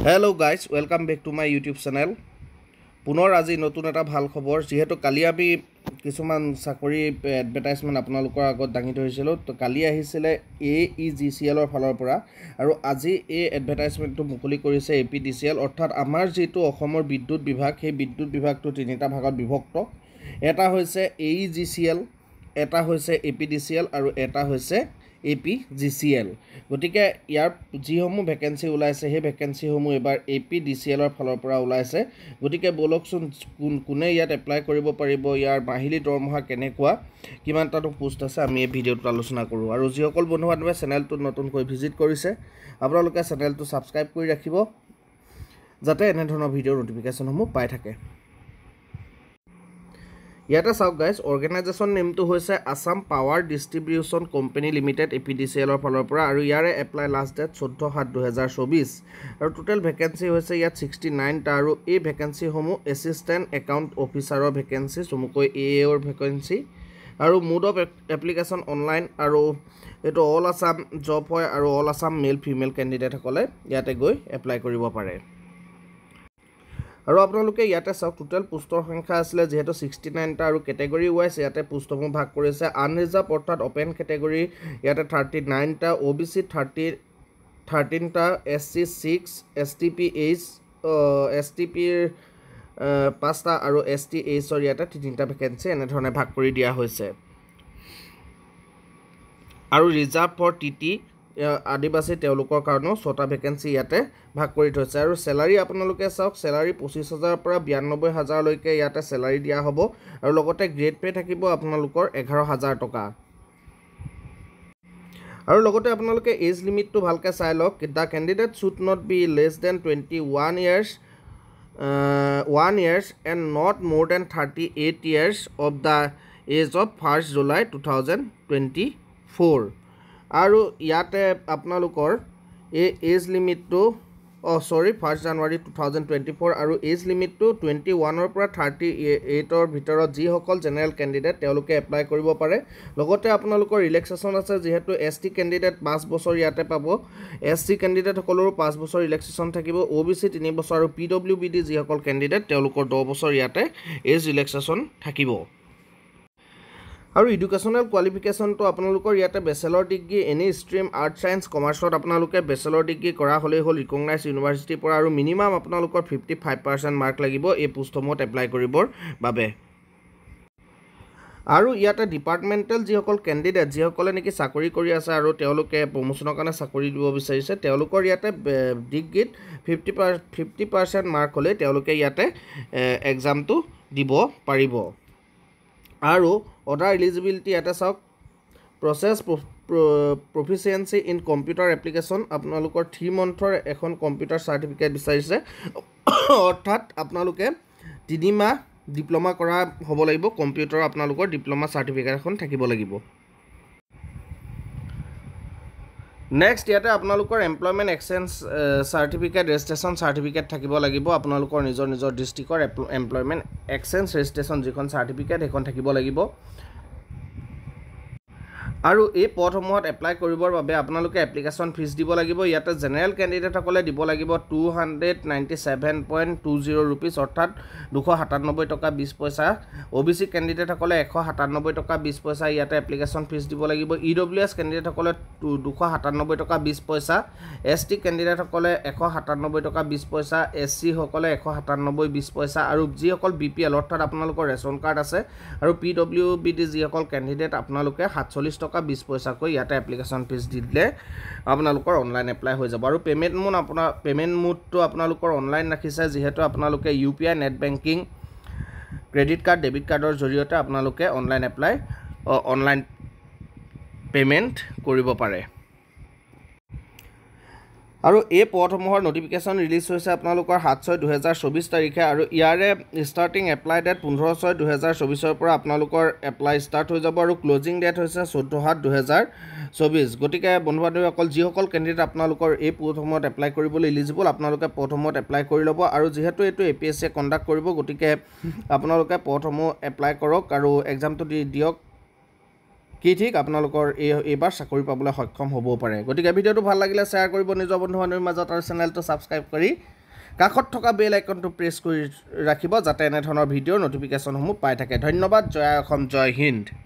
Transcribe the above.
Hello guys, welcome back to my YouTube channel. পুনৰ আজি নতুন এটা ভাল খবৰ যেহেতু কালি আমি কিছুমান চাকৰি এডভাৰটাইজমেন্ট আপোনালোকৰ আগত দাঙি ধৰিছিল তো কালি আহিছিল AEGCL ৰ ফালৰ পৰা আৰু আজি এই এডভাৰটাইজমেন্টটো মুকলি কৰিছে APDCL অৰ্থাৎ আমাৰ যেটো অসমৰ বিদ্যুৎ বিভাগ সেই বিদ্যুৎ বিভাগটো তিনিটা ভাগত বিভক্ত এটা হৈছে AEGCL এটা হৈছে APDCL আৰু এটা হৈছে APGCL গতিকে ইয়াৰ যিসমূহ ভ্যাকেন্সি ওলাইছে সেই ভ্যাকেন্সিসমূহ এবাৰ APDCL ৰ ফালৰ পৰা ওলাইছে গতিকে বলকচোন কোনে ইয়াত এপ্লাই কৰিব পাৰিব ইয়াৰ মাহিলী দৰমহা কেনেকুৱা কিমানটাটো পোষ্ট আছে আমি এই ভিডিঅ'টোত আলোচনা কৰো আৰু যিসকল বন্ধু-বান্ধৱে চেনেলটো নতুনকৈ ভিজিট কৰিছে আপোনালোকে চেনেলটো সাবস্ক্ৰাইব কৰি ৰাখিব যাতে এনে ধৰণৰ ভিডিঅ'ৰ নটিফিকেশনসমূহ পাই থাকে ইয়াতে চাওক গাইজ অৰ্গানাইজেশ্যন নেমটো হৈছে Assam power distribution company limited APDCL ৰ ফালৰ পৰা আৰু ইয়াৰে এপ্লাই লাষ্ট ডেট 14/7/2024 আৰু টোটাল ভ্যাকেন্সি হৈছে ইয়াত 69 টা আৰু এই ভ্যাকেন্সি সমূহ এসিস্ট্যান্ট একাউন্ট অফিচাৰৰ ভ্যাকেন্সি চমুকৈ AA ৰ ভ্যাকেন্সি আৰু মোড অফ এপ্লিকেশন অনলাইন আৰু এটো অল আসাম জব হয় আৰু all Assam male female candidate সকলে ইয়াতে গৈ এপ্লাই কৰিব পাৰে আৰু আপোনালোকে ইয়াতে চাওক টোটাল পোষ্টৰ সংখ্যা আছিল যেহেতু 69 টা আৰু ক্যাটাগৰী ওয়াইজ ইয়াতে পোষ্টসমূহ ভাগ কৰিছে আনৰিজাৰ্ভ অৰ্থাৎ ওপেন ক্যাটাগৰী ইয়াতে 39 টা OBC 13 টা SC 6 STPH STP 5 টা আৰু STH ৰ ইয়াতে 3টা ভ্যাকেন্সি এনে ধৰণে ভাগ কৰি দিয়া হৈছে আৰু ৰিজাৰ্ভ ফৰ TT আদিবাসী তেওঁলোকৰ কাৰণে 6টা ভ্যাকেন্সি ইয়াতে ভাগ কৰি থৈছে আৰু স্যালাৰি আপোনালোকে চাওক স্যালাৰি 25000 পৰা 92000 লৈকে ইয়াতে স্যালাৰি দিয়া হ'ব আৰু লগতে গ্ৰেড পে থাকিব আপোনালোকৰ 11000 টকা আৰু লগতে আপোনালোকে এজ লিমিটটো ভালকে চাই লওক দা candidate should not be less than 21 years 1 years and not more than 38 years of the age of 1st July 2024 আৰু ইয়াতে আপোনালোকৰ এই এজ লিমিটটো 1st January 2024 আৰু এজ লিমিটটো 21 ৰ পৰা 38 ৰ ভিতৰত যি সকল জেনাৰেল ক্যান্ডিডেট তেওঁলোকে এপ্লাই কৰিব পাৰে লগতে আপোনালোকৰ ৰিলেক্সেশন আছে যেহেতু ST ক্যান্ডিডেট 5 বছৰ ইয়াতে পাব SC ক্যান্ডিডেট সকলৰ 5 বছৰ ৰিলেক্সেশন থাকিব OBC 3 বছৰ আৰু PWBD যি সকল ক্যান্ডিডেট তেওঁলোকৰ 10 বছৰ ইয়াতে এজ ৰিলেক্সেশন থাকিব আৰু এডুকেশনাল কোৱালিফিকেশন তো আপোনালোকৰ ইয়াতে bachelor degree any stream art science কমাৰ্চত আপোনালোকে ব্যাচেলৰ ডিগ্ৰী কৰা হলে হল ৰিকগনাইজ ইউনিভাৰ্সিটি পৰা আৰু মিনিমাম আপোনালোকৰ 55% মাৰ্ক লাগিব এই পোষ্টসমূহত এপ্লাই কৰিবৰ বাবে আৰু ইয়াতে ডিপাৰ্টমেন্টাল যি সকল ক্যান্ডিডেট যি সকলে নেকি চাকৰি কৰি আছে আৰু তেওঁলোকে প্ৰমোশনৰ কাৰণে চাকৰি দিব বিচাৰিছে তেওঁলোকৰ ইয়াতে ডিগ্ৰীত 50% মাৰ্ক হলে তেওঁলোকে ইয়াতে এক্সামটো দিব পাৰিব আৰু অৰ্ডাৰ এলিজিবিলিটি এটা চাওক process proficiency in computer application আপোনালোকৰ 3 মন্থৰ এখন কম্পিউটাৰ সাৰ্টিফিকেট বিচাৰিছে অৰ্থাৎ আপোনালোকে 3 মাহ ডিপ্লোমা কৰা হ'ব লাগিব কম্পিউটাৰ আপোনালোকৰ ডিপ্লোমা সাৰ্টিফিকেট এখন থাকিব লাগিব নেক্সট ইয়াতে আপোনালোকৰ employment exchange certificate registration certificate থাকিব লাগিব আপোনালোকৰ নিজৰ ডিস্ট্ৰিক্টৰ এমপ্লয়মেন্ট এক্সচেঞ্জ ৰেজিষ্ট্ৰেচন যিখন সাৰ্টিফিকেট এখন থাকিব লাগিব আৰু এই পদসমূহত এপ্লাই কৰিবৰ বাবে আপোনালোকে এপ্লিকেশন ফিজ দিব লাগিব ইয়াতে জেনাৰেল ক্যান্ডিডেট সকলে দিব লাগিব 297.20 रुपीस অৰ্থাৎ 297 টকা 20 পইচা OBC ক্যান্ডিডেট সকলে 197 টকা 20 পইচা ইয়াতে এপ্লিকেশন ফিজ দিব লাগিব EWS ক্যান্ডিডেট সকলে 297 টকা 20 পইচা ST ক্যান্ডিডেট সকলে 197 টকা 20 পইচা SC সকলে 197 20 পইচা আৰু যি সকল BPL অৰ্থাৎ আপোনালোকৰ ৰেশন কাৰ্ড আছে আৰু PWBD যি সকল ক্যান্ডিডেট আপোনালোকে 47 টকা 20 পইচা কৈ ইয়াতে এপ্লিকেশন ফিজ দিলে আপোনালোকৰ অনলাইন এপ্লাই হৈ যাব আৰু পেমেন্ট মোডটো আপোনালোকৰ অনলাইন ৰাখিছে যেহেতু আপোনালোকে UPI net banking credit card debit কাৰ্ডৰ জৰিয়তে আপোনালোকে অনলাইন এপ্লাই অনলাইন পেমেন্ট কৰিব পাৰে আৰু এই পদসমূহৰ নোটিফিকেশন ৰিলিজ হৈছে আপোনালোকৰ 7/6/2024 তাৰিখে আৰু ইয়াৰে ষ্টাৰ্টিং এপ্লাই ডেট 15/6/2024 ৰ পৰা আপোনালোকৰ এপ্লাই ষ্টাৰ্ট হৈ যাব আৰু ক্লোজিং ডেট হৈছে 14/7/2024 গতিকে বন্ধু-বান্ধৱীসকল যি সকল ক্যান্ডিডেট আপোনালোকৰ এই পদসমূহত এপ্লাই কৰিবলৈ এলিজিবল আপোনালোকে পদসমূহত এপ্লাই কৰি ল'ব আৰু যেহেতু এটো APSC কণ্ডাক্ট কৰিব গতিকে আপোনালোকে পদসমূহ এপ্লাই কৰক আৰু এক্সামটো দিয়ক কি ঠিক আপোনালোকৰ এইবাৰ চাকৰি পাবলৈ সক্ষম হ'ব পাৰে গতিকে ভিডিওটো ভাল লাগিলে শেয়াৰ কৰিব নিজৰ বন্ধু বান্ধৱীৰ মাজত আৰু চেনেলটো সাবস্ক্ৰাইব কৰি কাষত থকা বেল আইকনটো প্ৰেছ কৰি ৰাখিব যাতে এনে ধৰণৰ ভিডিঅ'ৰ নটিফিকেশ্যনসমূহ পাই থাকে ধন্যবাদ জয় অসম জয় হিন্দ